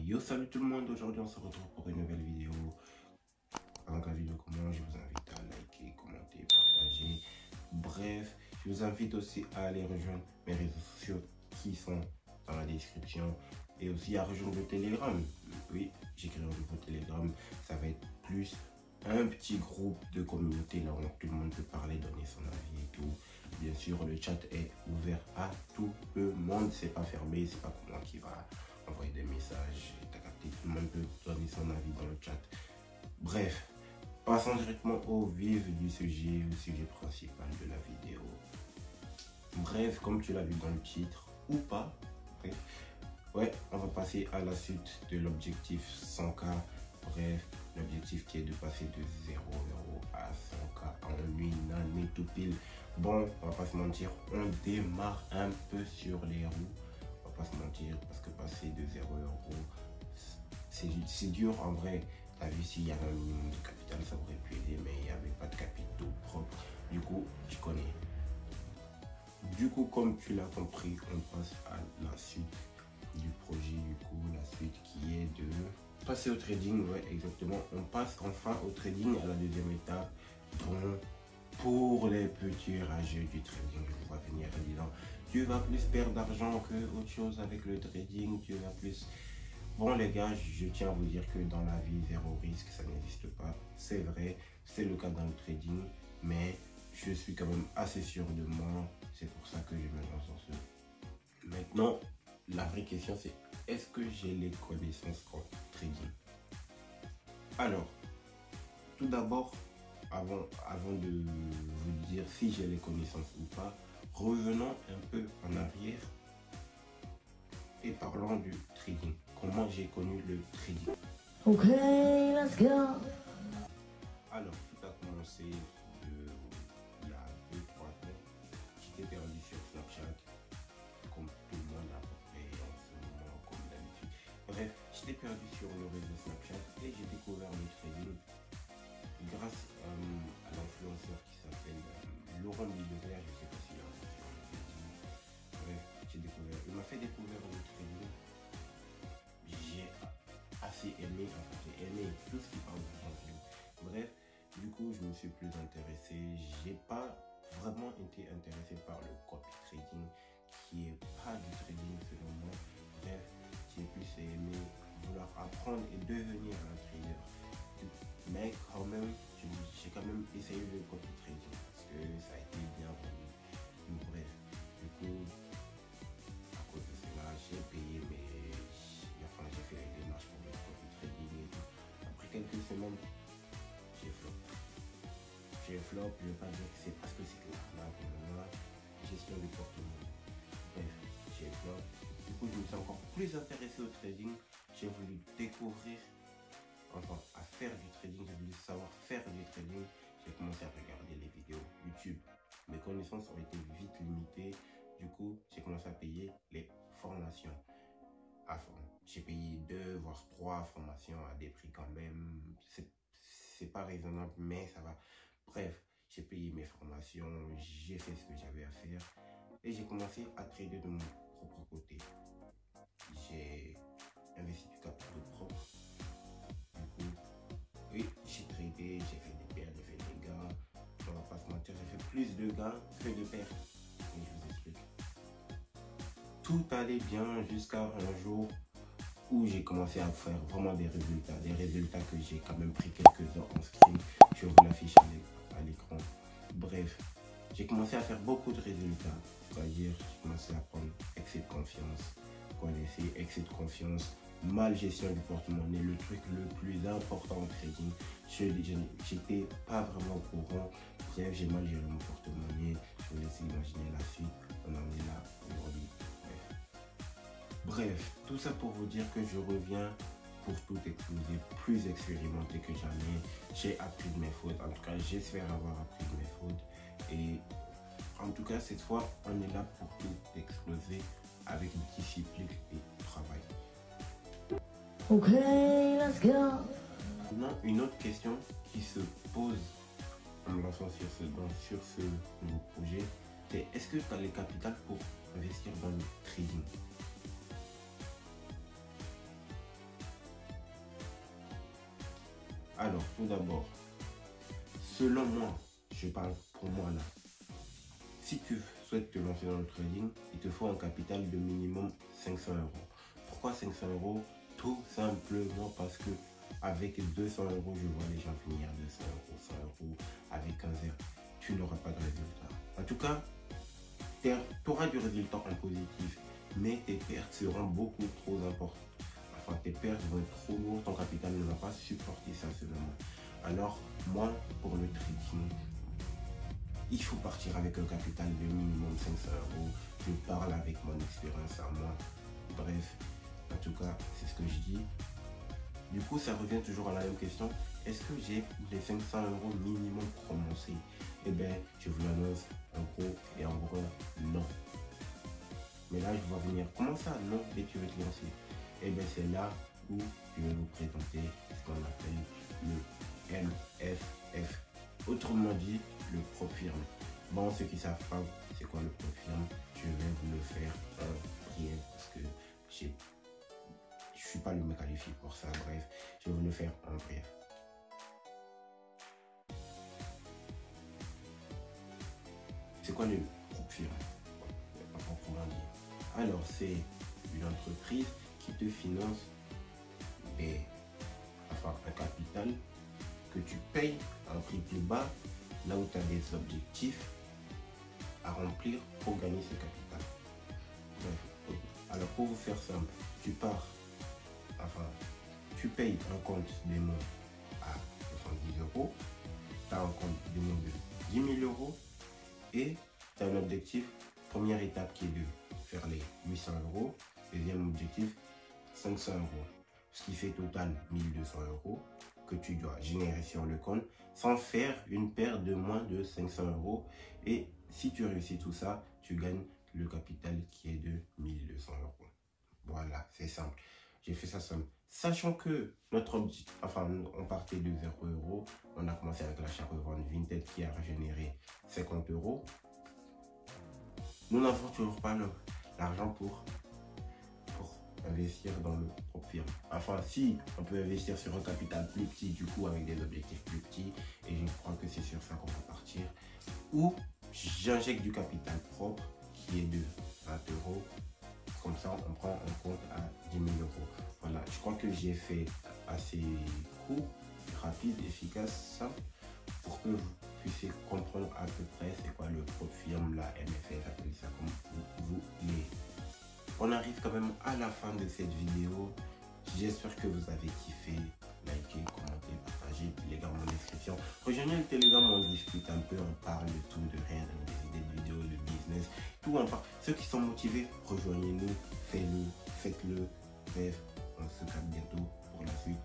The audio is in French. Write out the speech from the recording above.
Yo, salut tout le monde, aujourd'hui on se retrouve pour une nouvelle vidéo. Avant que la vidéo commence, je vous invite à liker, commenter, partager. Bref, je vous invite aussi à aller rejoindre mes réseaux sociaux qui sont dans la description. Et aussi à rejoindre le Telegram. Oui, j'ai créé un nouveau Telegram, ça va être plus un petit groupe de communauté là où tout le monde peut parler, donner son avis et tout. Bien sûr, le chat est ouvert à tout le monde, c'est pas fermé, c'est pas pour moi qui va envoyer des messages, t'as capté, tout le monde peut donner son avis dans le chat. Bref, passons directement au vif du sujet, au sujet principal de la vidéo. Bref, comme tu l'as vu dans le titre, ou pas, bref, ouais, on va passer à la suite de l'objectif 100K. Bref, l'objectif qui est de passer de 0 € à 100K en une année tout pile. Bon, on va pas se mentir, on démarre un peu sur les roues. On va pas se mentir, parce que passer de 0 €, c'est dur en vrai. T'as vu, s'il y avait un minimum de capital, ça aurait pu aider, mais il n'y avait pas de capitaux propres. Du coup, tu connais. Du coup, comme tu l'as compris, on passe à la suite du projet, du coup, la suite qui est de passer au trading. Ouais, exactement, on passe enfin au trading, à la deuxième étape. Bon, pour les petits rageux du trading, je vois venir en disant tu vas plus perdre d'argent que autre chose avec le trading, tu vas plus. Bon les gars, je tiens à vous dire que dans la vie, zéro risque, ça n'existe pas. C'est vrai, c'est le cas dans le trading, mais je suis quand même assez sûr de moi. C'est pour ça que je me lance dans ce. Maintenant, la vraie question c'est, est-ce que j'ai les connaissances en trading? Alors, tout d'abord, avant de vous dire si j'ai les connaissances ou pas, revenons un peu en arrière et parlons du trading. Comment j'ai connu le trading? Ok, let's go. Alors, tout a commencé il y a 2-3 ans. J'étais perdu sur Snapchat, comme tout le monde à peu près en ce moment, comme d'habitude. Bref, j'étais perdu sur le réseau Snapchat et j'ai découvert le trading grâce à l'influenceur qui s'appelle Laurent Millionnaire. Je ne sais pas s'il a vu sur le trading. Bref, il m'a fait découvrir le trading. J'ai assez aimé, enfin j'ai aimé tout ce qui parle d'argent. Bref, du coup je me suis plus intéressé. J'ai pas vraiment été intéressé par le copy trading, qui est pas du trading selon moi. Bref, j'ai plus aimé vouloir apprendre et devenir un trader. Mais quand même, j'ai quand même essayé le copy trading parce que ça a été bien rendu. Bref, du coup, à cause de cela, j'ai payé j'ai fait les démarches pour le copy trading et tout. Après quelques semaines, j'ai flop. Je ne veux pas dire que c'est parce que c'est là pour moi, gestion du portefeuille. Bref, j'ai flop. Du coup, je me suis encore plus intéressé au trading. J'ai voulu découvrir, enfin, à faire du trading. J'ai voulu savoir faire du trading. J'ai commencé à regarder les vidéos YouTube. Mes connaissances ont été vite limitées. Du coup, j'ai commencé à payer les formations. J'ai payé 2 voire 3 formations à des prix quand même. C'est pas raisonnable, mais ça va. Bref, j'ai payé mes formations, j'ai fait ce que j'avais à faire et j'ai commencé à trader de mon propre côté. J'ai investi du capital propre. Du coup, oui, j'ai tradé, j'ai fait des pertes, j'ai fait des gains. On va pas se mentir, j'ai fait plus de gains que de pertes. Et je vous explique. Tout allait bien jusqu'à un jour où j'ai commencé à faire vraiment des résultats que j'ai quand même pris quelques heures en screen. Je vous l'affiche à l'écran. Bref, j'ai commencé à faire beaucoup de résultats. C'est-à-dire, j'ai commencé à prendre excès de confiance. Vous connaissez, excès de confiance, mal gestion du porte-monnaie, le truc le plus important en trading. J'étais pas vraiment au courant. Bref, j'ai mal géré mon porte-monnaie. Je vous laisse imaginer la suite. On en est là aujourd'hui. Bref, tout ça pour vous dire que je reviens pour tout exploser, plus expérimenté que jamais. J'ai appris de mes fautes, en tout cas j'espère avoir appris de mes fautes. Et en tout cas cette fois, on est là pour tout exploser avec discipline et travail. Ok, let's go. Maintenant, une autre question qui se pose en me lançant sur ce nouveau projet, c'est est-ce que tu as les capitales pour investir dans le trading? Alors, tout d'abord, selon moi, je parle pour moi là, si tu souhaites te lancer dans le trading, il te faut un capital de minimum 500 euros. Pourquoi 500 euros? Tout simplement parce que avec 200 euros, je vois les gens finir 200 euros, 100 euros avec un zéro. Tu n'auras pas de résultat. En tout cas, tu auras du résultat en positif, mais tes pertes seront beaucoup trop importantes. Enfin, tes pertes vont être trop lourdes, ton capital ne va pas supporter ça selon moi. Alors, moi, pour le trading, il faut partir avec un capital de minimum 500 euros. Je parle avec mon expérience à moi. Bref, en tout cas, c'est ce que je dis. Du coup, ça revient toujours à la même question. Est-ce que j'ai les 500 euros minimum pour commencer? Eh bien, je vous l'annonce en gros et en gros, non. Mais là, je vais venir. Comment ça, non? Et tu veux te lancer? Eh bien, c'est là où je vais vous présenter ce qu'on appelle le MFF. Autrement dit, le PropFirm. Bon, ceux qui ne savent pas c'est quoi le PropFirm, je vais vous le faire en brief parce que je ne suis pas le mieux qualifié pour ça. Bref, je vais vous le faire en bref. C'est quoi le PropFirm? Alors, c'est une entreprise qui te finance un capital que tu payes à un prix plus bas, là où tu as des objectifs à remplir pour gagner ce capital. Bref, alors pour vous faire simple, tu payes un compte démo à 70 euros, tu as un compte démo de 10 000 euros et tu as un objectif, première étape qui est de faire les 800 euros, deuxième objectif 500 euros, ce qui fait total 1200 euros que tu dois générer sur le compte sans faire une perte de moins de 500 euros. Et si tu réussis tout ça, tu gagnes le capital qui est de 1200 euros. Voilà, c'est simple. J'ai fait ça simple. Sachant que notre objectif, on partait de 0 euros, on a commencé avec l'achat-revente Vinted qui a généré 50 euros. Nous n'avons toujours pas l'argent pour investir dans le PropFirm. Enfin, si on peut investir sur un capital plus petit, du coup avec des objectifs plus petits, et je crois que c'est sur ça qu'on va partir, ou j'injecte du capital propre qui est de 20 euros, comme ça on prend un compte à 10 000 euros. Voilà, je crois que j'ai fait assez court, rapide, efficace, simple, pour que vous puissiez comprendre à peu près c'est quoi le PropFirm, la MFF, appelez ça comme vous voulez. On arrive quand même à la fin de cette vidéo. J'espère que vous avez kiffé. Likez, commentez, partagez, Telegram en description. Rejoignez le Telegram, on discute un peu, on parle de tout, de rien, des idées de vidéos, de business, tout on parle. Ceux qui sont motivés, rejoignez-nous, faites-le. Bref, on se capte bientôt pour la suite.